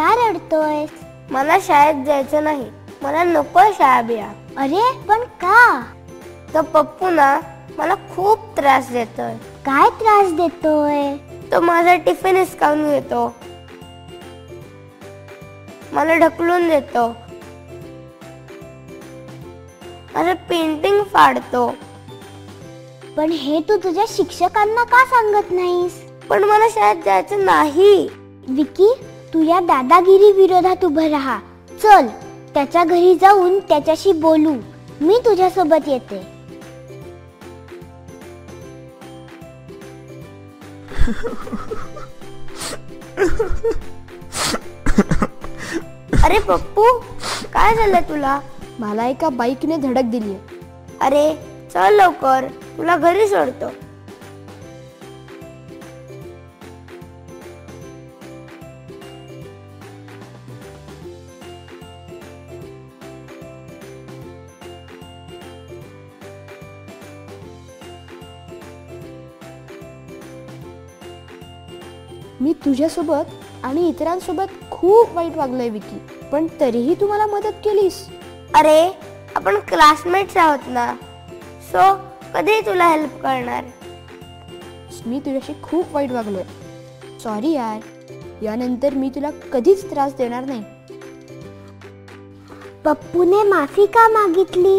का रडतोयस? मला शाळेत जायचं नाही. मला नकोय शाळा बिया. अरे पण का? तो पप्पू ना मला खूप त्रास देतोय. काय त्रास देतोय? तो माझा टिफिन हिसकावून घेतो, मला ढकलून देतो, माझं पेंटिंग फाडतो. पण हे तू तुझ्या शिक्षकांना का सांगत नाहीस? पण मला शाळेत जायचं नाही. विकी, तू या दादागिरी विरोधात उभं राहा. चल त्याच्या घरी जाऊन त्याच्याशी बोलू. मी तुझ्यासोबत येते. अरे पप्पू, काय झालं तुला? मला एका बाईकने धडक दिली. अरे चल लवकर, तुला घरी सोडतो. मी तुझ्यासोबत आणि इतरांसोबत खूप वाईट वागलोय विकी, पण तरीही तू मला मदत केलीस. अरे आपण क्लासमेट्स आहोत ना, सो कधी तुला हेल्प करणार. मी तुझ्याशी खूप वाईट वागलोय. सॉरी यार. यानंतर मी तुला कधीच त्रास देणार नाही. पप्पूने माफी का मागितली?